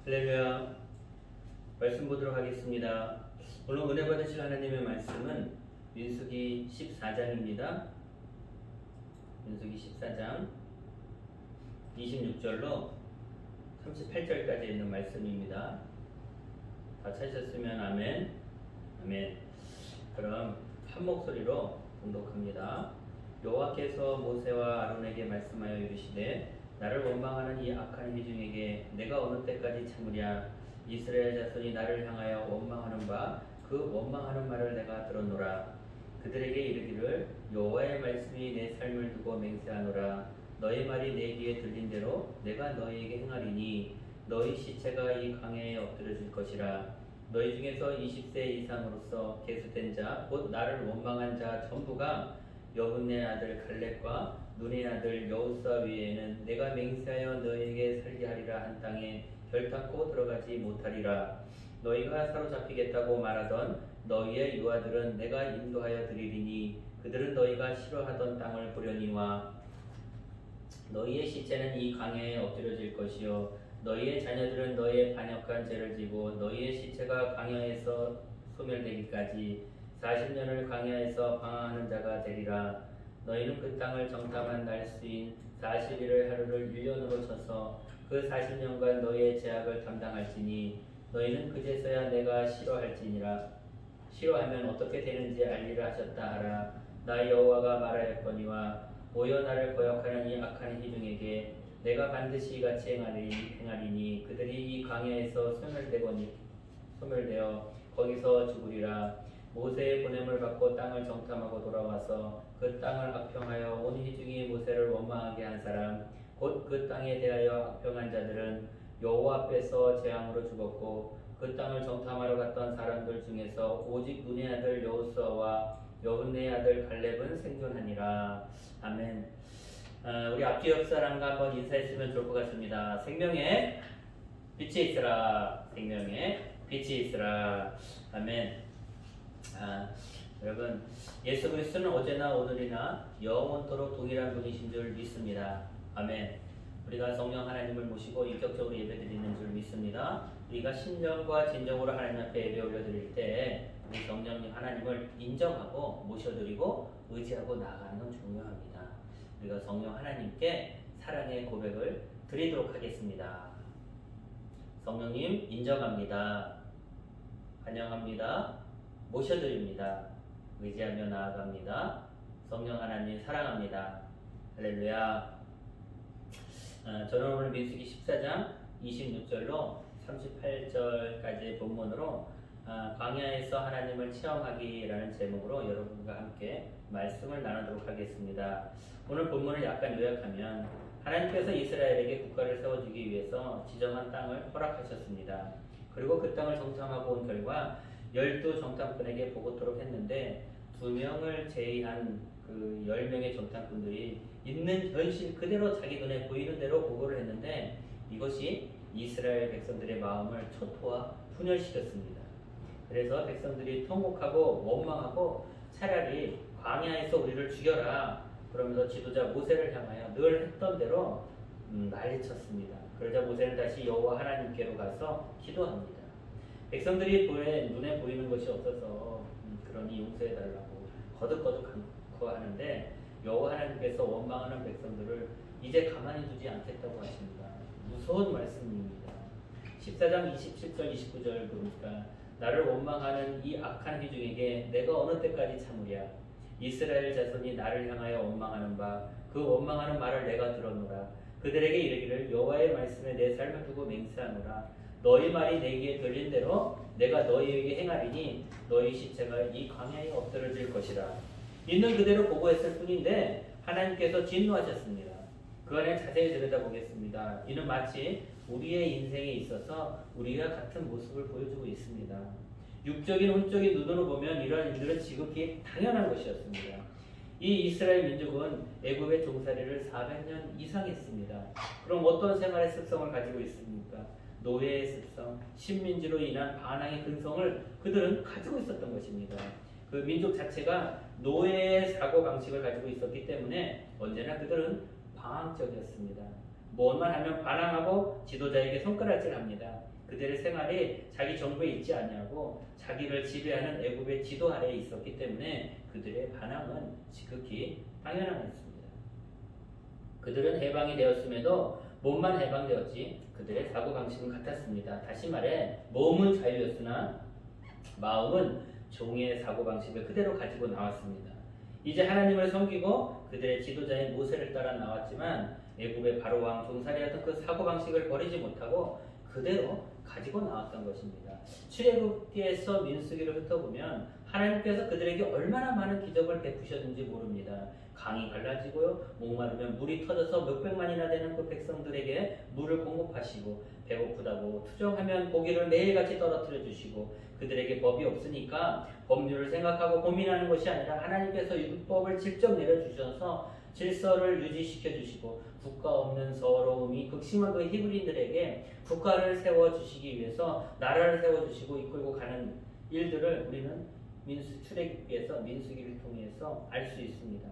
할렐루야. 말씀 보도록 하겠습니다. 오늘 은혜 받으실 하나님의 말씀은 민수기 14장입니다. 민수기 14장 26절로 38절까지 있는 말씀입니다. 다 찾으셨으면 아멘. 아멘. 그럼 한 목소리로 봉독합니다. 여호와께서 모세와 아론에게 말씀하여 이르시되 나를 원망하는 이 악한 회중에게 내가 어느 때까지 참으랴. 이스라엘 자손이 나를 향하여 원망하는 바 그 원망하는 말을 내가 들었노라. 그들에게 이르기를 여호와의 말씀이 내 삶을 두고 맹세하노라. 너희 말이 내 귀에 들린 대로 내가 너희에게 행하리니 너희 시체가 이 강야에 엎드려질 것이라. 너희 중에서 20세 이상으로서 계수된 자 곧 나를 원망한 자 전부가 여분네 아들 갈렙과 눈의 아들 여호수아 외에는 내가 맹세하여 너희에게 살게 하리라 한 땅에 결탄코 들어가지 못하리라. 너희가 사로잡히겠다고 말하던 너희의 유아들은 내가 인도하여 드리리니 그들은 너희가 싫어하던 땅을 보려니와 너희의 시체는 이 강야에 엎드려질 것이요 너희의 자녀들은 너희의 반역한 죄를 지고 너희의 시체가 강야에서 소멸되기까지 40년을 강야에서 방황하는 자가 되리라. 너희는 그 땅을 정탐한 날수인 40일을 하루를 1년으로 쳐서 그 40년간 너희의 죄악을 담당할지니 너희는 그제서야 내가 싫어할지니라. 싫어하면 어떻게 되는지 알리라 하셨다 하라. 나 여호와가 말하였거니와 오여 나를 거역하는 이 악한 회중에게 내가 반드시 이같이 행하리니 그들이 이 강야에서 소멸되어 거기서 죽으리라. 모세의 보냄을 받고 땅을 정탐하고 돌아와서 그 땅을 악평하여 온 회중이 모세를 원망하게 한 사람 곧 그 땅에 대하여 악평한 자들은 여호와 앞에서 재앙으로 죽었고 그 땅을 정탐하러 갔던 사람들 중에서 오직 눈의 아들 여호수아와 여분네 아들 갈렙은 생존하니라. 아멘. 우리 앞뒤 옆 사람과 한번 인사했으면 좋을 것 같습니다. 생명의 빛이 있으라. 생명의 빛이 있으라. 아멘. 여러분 예수 그리스도는 어제나 오늘이나 영원토록 동일한 분이신 줄 믿습니다. 아멘. 우리가 성령 하나님을 모시고 인격적으로 예배드리는 줄 믿습니다. 우리가 신정과 진정으로 하나님 앞에 예배 올려드릴 때 우리 성령 하나님을 인정하고 모셔드리고 의지하고 나아가는 건 중요합니다. 우리가 성령 하나님께 사랑의 고백을 드리도록 하겠습니다. 성령님 인정합니다. 환영합니다. 모셔드립니다. 의지하며 나아갑니다. 성령 하나님 사랑합니다. 할렐루야. 저는 오늘 민수기 14장 26절로 38절까지의 본문으로 광야에서 하나님을 체험하기라는 제목으로 여러분과 함께 말씀을 나누도록 하겠습니다. 오늘 본문을 약간 요약하면 하나님께서 이스라엘에게 국가를 세워주기 위해서 지정한 땅을 허락하셨습니다. 그리고 그 땅을 정탐하고 온 결과 12 정탐꾼에게 보고토록 했는데 2명을 제의한 그 10명의 정탐꾼들이 있는 현실 그대로 자기 눈에 보이는 대로 보고를 했는데 이것이 이스라엘 백성들의 마음을 초토화 분열시켰습니다. 그래서 백성들이 통곡하고 원망하고 차라리 광야에서 우리를 죽여라 그러면서 지도자 모세를 향하여 늘 했던 대로 난리쳤습니다. 그러자 모세는 다시 여호와 하나님께로 가서 기도합니다. 백성들이 눈에 보이는 것이 없어서 그러니 용서해달라고 거듭거듭 하는데 여호와 하나님께서 원망하는 백성들을 이제 가만히 두지 않겠다고 하십니다. 무서운 말씀입니다. 14장 27절 29절 보니까 나를 원망하는 이 악한 회중에게 내가 어느 때까지 참으랴. 이스라엘 자손이 나를 향하여 원망하는 바 그 원망하는 말을 내가 들었노라. 그들에게 이르기를 여호와의 말씀에 내 삶을 두고 맹세하노라. 너희 말이 내 귀에 들린 대로 내가 너희에게 행하리니 너희 시체가 이 광야에 엎드려질 것이라. 있는 그대로 보고했을 뿐인데 하나님께서 진노하셨습니다. 그 안에 자세히 들여다보겠습니다. 이는 마치 우리의 인생에 있어서 우리와 같은 모습을 보여주고 있습니다. 육적인 혼적인 눈으로 보면 이러한 일들은 지극히 당연한 것이었습니다. 이 이스라엘 민족은 애굽의 종살이를 400년 이상 했습니다. 그럼 어떤 생활의 습성을 가지고 있습니까? 노예의 습성, 식민지로 인한 반항의 근성을 그들은 가지고 있었던 것입니다. 그 민족 자체가 노예의 사고방식을 가지고 있었기 때문에 언제나 그들은 방황적이었습니다. 무엇만 하면 반항하고 지도자에게 손가락질합니다. 그들의 생활이 자기 정부에 있지 아니하고 자기를 지배하는 애굽의 지도 아래에 있었기 때문에 그들의 반항은 지극히 당연한 것입니다. 그들은 해방이 되었음에도 몸만 해방되었지 그들의 사고방식은 같았습니다. 다시 말해 몸은 자유였으나 마음은 종의 사고방식을 그대로 가지고 나왔습니다. 이제 하나님을 섬기고 그들의 지도자인 모세를 따라 나왔지만 애굽의 바로왕 종살이하던 그 사고방식을 버리지 못하고 그대로 가지고 나왔던 것입니다. 출애굽기에서 민수기를 훑어보면 하나님께서 그들에게 얼마나 많은 기적을 베푸셨는지 모릅니다. 강이 갈라지고요, 목마르면 물이 터져서 몇백만이나 되는 그 백성들에게 물을 공급하시고, 배고프다고 투정하면 고기를 매일같이 떨어뜨려 주시고, 그들에게 법이 없으니까 법률을 생각하고 고민하는 것이 아니라 하나님께서 율법을 직접 내려주셔서 질서를 유지시켜 주시고, 국가 없는 서러움이 극심한 그 히브리인들에게 국가를 세워주시기 위해서 나라를 세워주시고 이끌고 가는 일들을 우리는 출애굽기에서 민수기를 통해서 알 수 있습니다.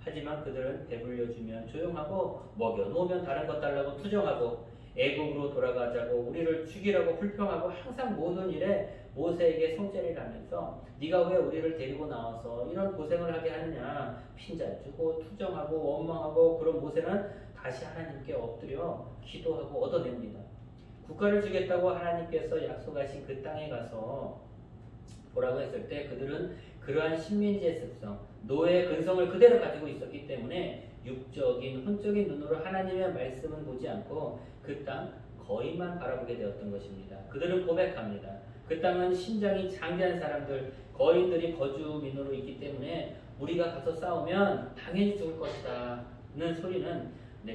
하지만 그들은 배불려주면 조용하고 먹여놓으면 다른 것 달라고 투정하고 애국으로 돌아가자고 우리를 죽이라고 불평하고 항상 모든 일에 모세에게 송죄를 하면서 네가 왜 우리를 데리고 나와서 이런 고생을 하게 하느냐 핀잔주고 투정하고 원망하고 그런 모세는 다시 하나님께 엎드려 기도하고 얻어냅니다. 국가를 주겠다고 하나님께서 약속하신 그 땅에 가서 보라고 했을 때 그들은 그러한 식민지의 습성, 노예의 근성을 그대로 가지고 있었기 때문에 육적인, 혼적인 눈으로 하나님의 말씀은 보지 않고 그 땅 거인만 바라보게 되었던 것입니다. 그들은 고백합니다. 그 땅은 신장이 장대한 사람들, 거인들이 거주민으로 있기 때문에 우리가 가서 싸우면 당연히 죽을 것이다는 소리는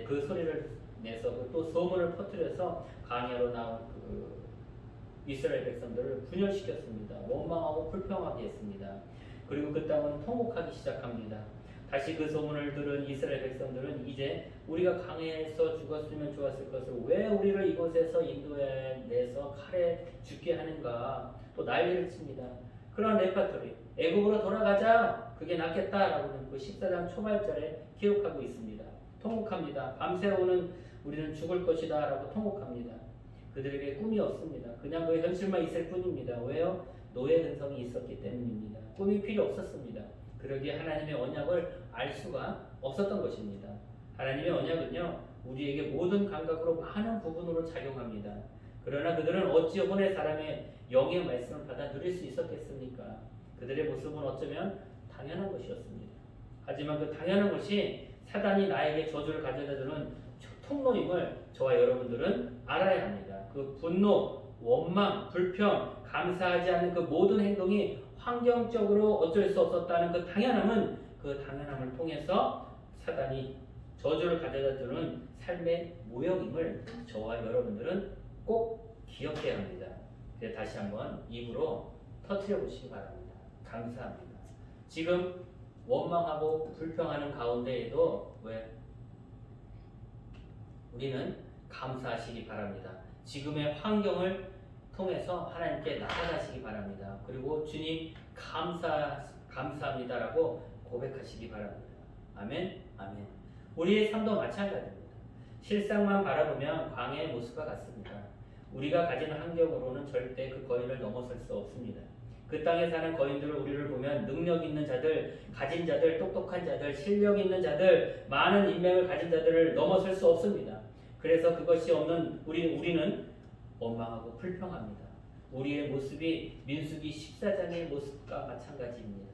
그 소리를 내서 또 소문을 퍼뜨려서 광야로 나온 그 이스라엘 백성들을 분열시켰습니다. 원망하고 불평하게 했습니다. 그리고 그 땅은 통곡하기 시작합니다. 다시 그 소문을 들은 이스라엘 백성들은 이제 우리가 강해서 죽었으면 좋았을 것을 왜 우리를 이곳에서 인도해내서 칼에 죽게 하는가 또 난리를 칩니다. 그런 레파토리 애굽으로 돌아가자 그게 낫겠다라고는 그 14장 초발절에 기록하고 있습니다. 통곡합니다. 밤새 오는 우리는 죽을 것이다 라고 통곡합니다. 그들에게 꿈이 없습니다. 그냥 그 현실만 있을 뿐입니다. 왜요? 노예 근성이 있었기 때문입니다. 꿈이 필요 없었습니다. 그러기에 하나님의 언약을 알 수가 없었던 것입니다. 하나님의 언약은요, 우리에게 모든 감각으로 많은 부분으로 작용합니다. 그러나 그들은 어찌 혼의 사람의 영의 말씀을 받아 누릴 수 있었겠습니까? 그들의 모습은 어쩌면 당연한 것이었습니다. 하지만 그 당연한 것이 사단이 나에게 저주를 가져다 주는 통로임을 저와 여러분들은 알아야 합니다. 그 분노, 원망, 불평, 감사하지 않는 그 모든 행동이 환경적으로 어쩔 수 없었다는 그 당연함은 그 당연함을 통해서 사단이 저주를 가져다 주는 삶의 모형임을 저와 여러분들은 꼭 기억해야 합니다. 그래서 다시 한번 입으로 터뜨려 보시기 바랍니다. 감사합니다. 지금 원망하고 불평하는 가운데에도 왜 우리는 감사하시기 바랍니다. 지금의 환경을 통해서 하나님께 나아가시기 바랍니다. 그리고 주님 감사합니다라고 고백하시기 바랍니다. 아멘, 아멘. 우리의 삶도 마찬가지입니다. 실상만 바라보면 광야의 모습과 같습니다. 우리가 가지는 환경으로는 절대 그 거인을 넘어설 수 없습니다. 그 땅에 사는 거인들을 우리를 보면 능력 있는 자들, 가진 자들, 똑똑한 자들, 실력 있는 자들, 많은 인맥을 가진 자들을 넘어설 수 없습니다. 그래서 그것이 없는 우리는 원망하고 불평합니다. 우리의 모습이 민수기 14장의 모습과 마찬가지입니다.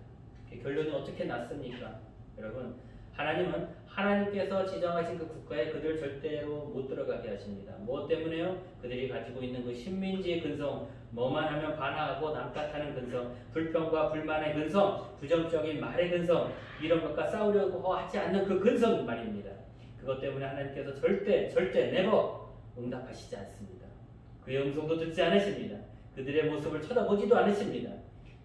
결론이 어떻게 났습니까? 여러분, 하나님은 하나님께서 지정하신 그 국가에 그들 절대로 못 들어가게 하십니다. 무엇 때문에요? 그들이 가지고 있는 그 식민지의 근성, 뭐만 하면 반항하고 남 탓하는 근성, 불평과 불만의 근성, 부정적인 말의 근성, 이런 것과 싸우려고 하지 않는 그 근성 말입니다. 그것 때문에 하나님께서 절대 never 응답하시지 않습니다. 그의 음성도 듣지 않으십니다. 그들의 모습을 쳐다보지도 않으십니다.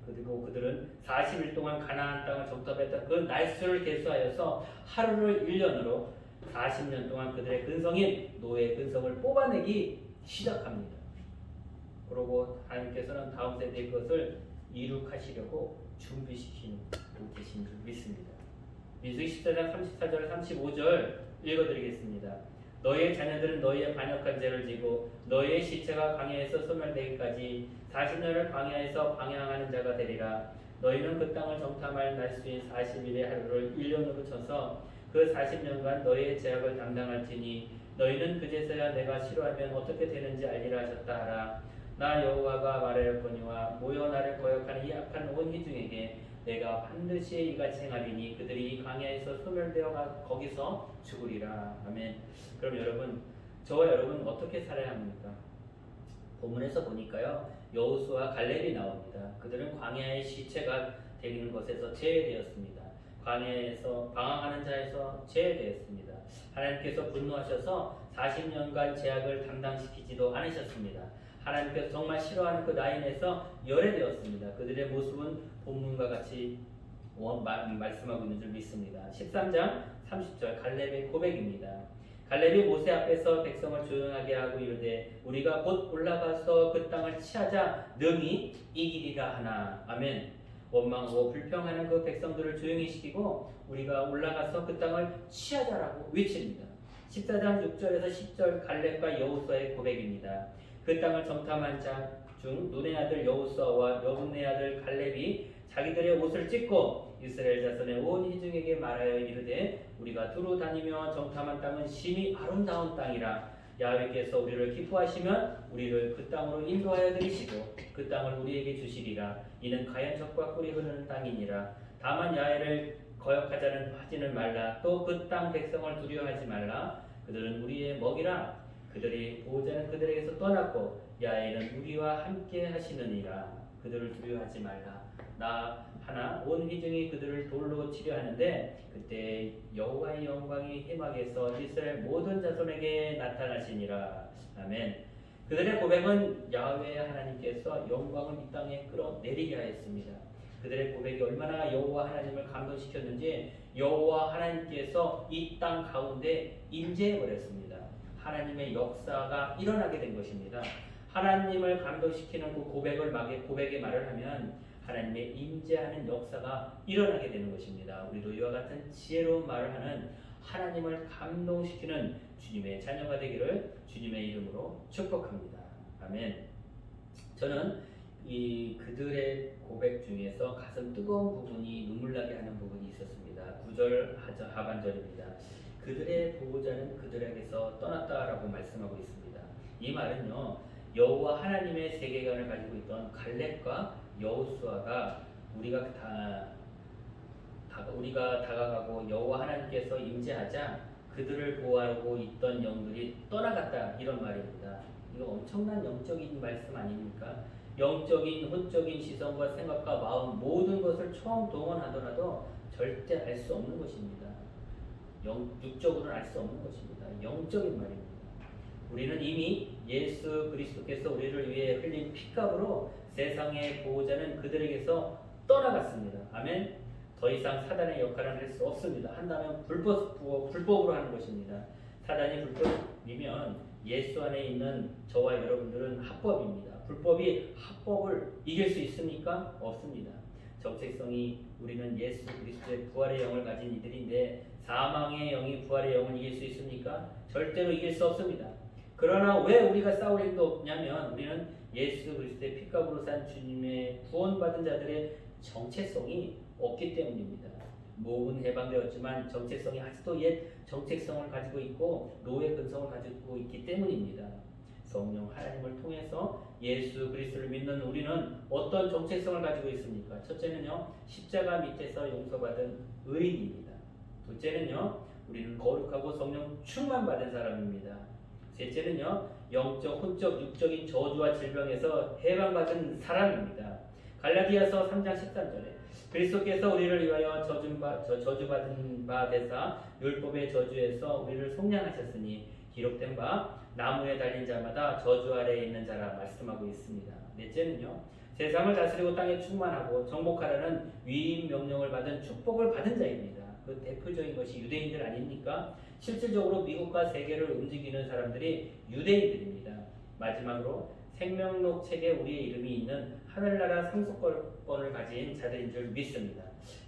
그리고 그들은 40일 동안 가나안 땅을 정탐했던 그 날수를 계수하여서 하루를 1년으로 40년 동안 그들의 근성인 노예의 근성을 뽑아내기 시작합니다. 그리고 하나님께서는 다음 세대의 것을 이룩하시려고 준비시키고 계신 줄 믿습니다. 민수기 14장 34절 35절 읽어드리겠습니다. 너희의 자녀들은 너희의 반역한 죄를 지고 너희의 시체가 광야에서 소멸되기까지 40년을 광야에서 방향하는 자가 되리라. 너희는 그 땅을 정탐할 날수인 40일의 하루를 1년으로 쳐서 그 40년간 너희의 죄악을 담당할지니 너희는 그제서야 내가 싫어하면 어떻게 되는지 알리라 하셨다 하라. 나 여호와가 말하였거니와 모여 나를 거역하는 이 악한 온 회중에게 내가 반드시 이같이 행하리니 그들이 광야에서 소멸되어 거기서 죽으리라. 아멘. 그럼 여러분, 저와 여러분 어떻게 살아야 합니까? 본문에서 보니까요, 여호수아 갈렙이 나옵니다. 그들은 광야의 시체가 되는 것에서 제외되었습니다. 광야에서 방황하는 자에서 제외되었습니다. 하나님께서 분노하셔서 40년간 죄악을 담당시키지도 않으셨습니다. 하나님께서 정말 싫어하는 그 나인에서 열애되었습니다. 그들의 모습은 본문과 같이 말씀하고 있는 줄 믿습니다. 13장 30절 갈렙의 고백입니다. 갈렙이 모세 앞에서 백성을 조용하게 하고 이르되 우리가 곧 올라가서 그 땅을 취하자 능히 이기리라 하나. 아멘. 원망하고 불평하는 그 백성들을 조용히 시키고 우리가 올라가서 그 땅을 취하자라고 외칩니다. 14장 6절에서 10절 갈렙과 여호수아의 고백입니다. 그 땅을 정탐한 자 중 눈의 아들 여호수아와 여분의 아들 갈렙이 자기들의 옷을 찢고 이스라엘 자손의 온 회중에게 말하여 이르되 우리가 두루 다니며 정탐한 땅은 심히 아름다운 땅이라. 야훼께서 우리를 기뻐하시면 우리를 그 땅으로 인도하여 들이시고 그 땅을 우리에게 주시리라. 이는 가연적과 꿀이 흐르는 땅이니라. 다만 야훼를 거역하자는 하지는 말라. 또 그 땅 백성을 두려워하지 말라. 그들은 우리의 먹이라. 그들이 보호자는 그들에게서 떠났고 야훼는 우리와 함께 하시느니라. 그들을 두려워하지 말라. 나 하나 온 회중이 그들을 돌로 치려 하는데 그때 여호와의 영광이 회막에서 이스라엘 모든 자손에게 나타나시니라. 아멘. 그들의 고백은 야훼 하나님께서 영광을 이 땅에 끌어내리게 하였습니다. 그들의 고백이 얼마나 여호와 하나님을 감동시켰는지 여호와 하나님께서 이 땅 가운데 임재해 버렸습니다. 하나님의 역사가 일어나게 된 것입니다. 하나님을 감동시키는 그 고백의 말을 하면 하나님의 임재하는 역사가 일어나게 되는 것입니다. 우리도 이와 같은 지혜로운 말을 하는 하나님을 감동시키는 주님의 자녀가 되기를 주님의 이름으로 축복합니다. 아멘. 저는 이 그들의 고백 중에서 가슴 뜨거운 부분이 눈물나게 하는 부분이 있었습니다. 9절 하반절입니다. 그들의 보호자는 그들에게서 떠났다라고 말씀하고 있습니다. 이 말은요, 여호와 하나님의 세계관을 가지고 있던 갈렙과 여호수아가 우리가 다가가고 여호와 하나님께서 임재하자 그들을 보호하고 있던 영들이 떠나갔다, 이런 말입니다. 이거 엄청난 영적인 말씀 아닙니까? 영적인 혼적인 시선과 생각과 마음 모든 것을 총동원하더라도 절대 알 수 없는 것입니다. 육적으로는 알 수 없는 것입니다. 영적인 말입니다. 우리는 이미 예수 그리스도께서 우리를 위해 흘린 피값으로 세상의 보호자는 그들에게서 떠나갔습니다. 아멘. 더 이상 사단의 역할은 할 수 없습니다. 한다면 불법으로 하는 것입니다. 사단이 불법이면 예수 안에 있는 저와 여러분들은 합법입니다. 불법이 합법을 이길 수 있습니까? 없습니다. 정체성이 우리는 예수 그리스도의 부활의 영을 가진 이들인데 사망의 영이 부활의 영을 이길 수 있습니까? 절대로 이길 수 없습니다. 그러나 왜 우리가 싸울 힘도 없냐면 우리는 예수 그리스도의 피값으로 산 주님의 구원받은 자들의 정체성이 없기 때문입니다. 모은 해방되었지만 정체성이 아직도 옛 정체성을 가지고 있고 노예 근성을 가지고 있기 때문입니다. 성령 하나님을 통해서 예수 그리스도를 믿는 우리는 어떤 정체성을 가지고 있습니까? 첫째는요, 십자가 밑에서 용서받은 의인입니다. 둘째는요, 우리는 거룩하고 성령 충만받은 사람입니다. 셋째는요, 영적, 혼적, 육적인 저주와 질병에서 해방받은 사람입니다. 갈라디아서 3장 13절에 그리스도께서 우리를 위하여 저주받은 바 되사 율법의 저주에서 우리를 속량하셨으니 기록된 바 나무에 달린 자마다 저주 아래에 있는 자라 말씀하고 있습니다. 넷째는요, 세상을 다스리고 땅에 충만하고 정복하라는 위임 명령을 받은 축복을 받은 자입니다. 그 대표적인 것이 유대인들 아닙니까? 실질적으로 미국과 세계를 움직이는 사람들이 유대인들입니다. 마지막으로 생명록 책에 우리의 이름이 있는 하늘나라 상속권을 가진 자들인 줄 믿습니다.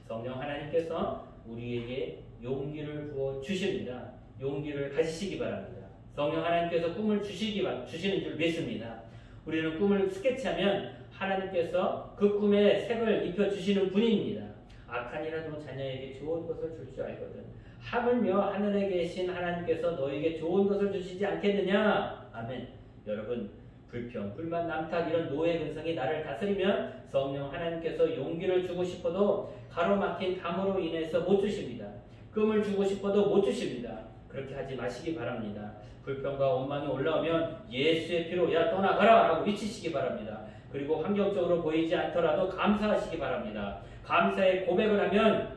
성령 하나님께서 우리에게 용기를 부어 주십니다. 용기를 가지시기 바랍니다. 성령 하나님께서 꿈을 주시는 줄 믿습니다. 우리는 꿈을 스케치하면 하나님께서 그 꿈에 색을 입혀주시는 분입니다. 악한이라도 자녀에게 좋은 것을 줄 줄 알거든. 하물며 하늘에 계신 하나님께서 너에게 좋은 것을 주시지 않겠느냐? 아멘. 여러분, 불평, 불만, 남탓 이런 노예 근성이 나를 다스리면 성령 하나님께서 용기를 주고 싶어도 가로막힌 담으로 인해서 못 주십니다. 꿈을 주고 싶어도 못 주십니다. 그렇게 하지 마시기 바랍니다. 불평과 원망이 올라오면 예수의 피로 야 떠나가라 라고 외치시기 바랍니다. 그리고 환경적으로 보이지 않더라도 감사하시기 바랍니다. 감사의 고백을 하면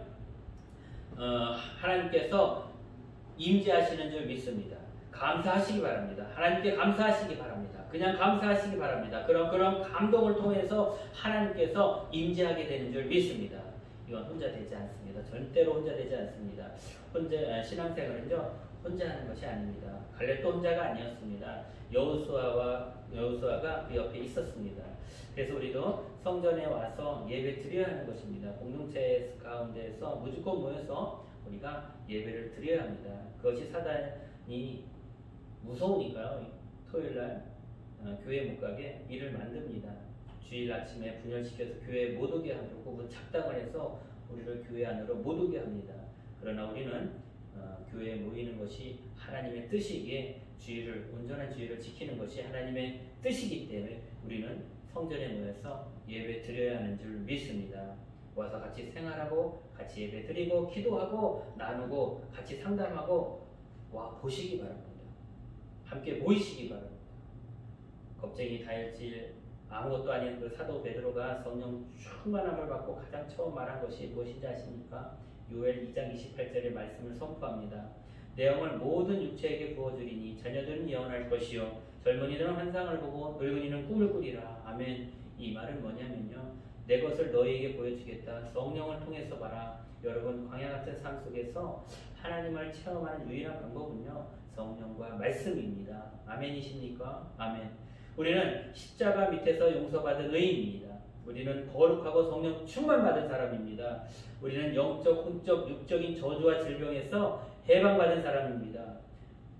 하나님께서 임재하시는 줄 믿습니다. 감사하시기 바랍니다. 하나님께 감사하시기 바랍니다. 그냥 감사하시기 바랍니다. 그런 감동을 통해서 하나님께서 임재하게 되는 줄 믿습니다. 이건 혼자 되지 않습니다. 절대로 혼자 되지 않습니다. 신앙생활은요 혼자 하는 것이 아닙니다. 갈렙도 혼자가 아니었습니다. 여호수아가 그 옆에 있었습니다. 그래서 우리도 성전에 와서 예배 드려야 하는 것입니다. 공동체 가운데에서 무조건 모여서 우리가 예배를 드려야 합니다. 그것이 사단이 무서우니까요. 토요일날 교회 못 가게 일을 만듭니다. 주일 아침에 분열시켜서 교회에 못 오게 하고 혹은 작당을 해서 우리를 교회 안으로 못 오게 합니다. 그러나 우리는 교회에 모이는 것이 하나님의 뜻이기에 온전한 주의를 지키는 것이 하나님의 뜻이기 때문에 우리는 성전에 모여서 예배 드려야 하는 줄 믿습니다. 와서 같이 생활하고 같이 예배 드리고 기도하고 나누고 같이 상담하고 와 보시기 바랍니다. 함께 모이시기 바랍니다. 겁쟁이 다혈질 아무것도 아닌 그 사도 베드로가 성령 충만함을 받고 가장 처음 말한 것이 무엇인지 아십니까? 요엘 2장 28절의 말씀을 선포합니다. 내 영을 모든 육체에게 부어주리니 자녀들은 예언할 것이요 젊은이들은 환상을 보고 늙은이는 꿈을 꾸리라. 아멘. 이 말은 뭐냐면요. 내 것을 너희에게 보여주겠다. 성령을 통해서 봐라. 여러분 광야 같은 삶 속에서 하나님을 체험하는 유일한 방법은요. 성령과 말씀입니다. 아멘이십니까? 아멘. 우리는 십자가 밑에서 용서받은 의인입니다. 우리는 거룩하고 성령 충만받은 사람입니다. 우리는 영적, 혼적, 육적인 저주와 질병에서 해방받은 사람입니다.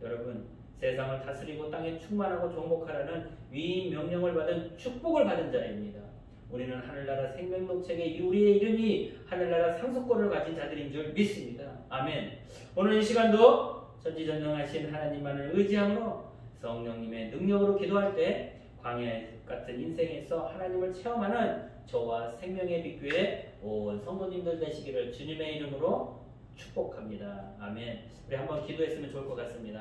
여러분, 세상을 다스리고 땅에 충만하고 정복하라는 위임 명령을 받은 축복을 받은 자입니다. 우리는 하늘나라 생명농책의 우리의 이름이 하늘나라 상속권을 가진 자들인 줄 믿습니다. 아멘. 오늘 이 시간도 전지전능하신 하나님만을 의지함으로 성령님의 능력으로 기도할 때 광야 같은 인생에서 하나님을 체험하는 저와 생명의 빛교회 온 성도님들 되시기를 주님의 이름으로 축복합니다. 아멘. 우리 한번 기도했으면 좋을 것 같습니다.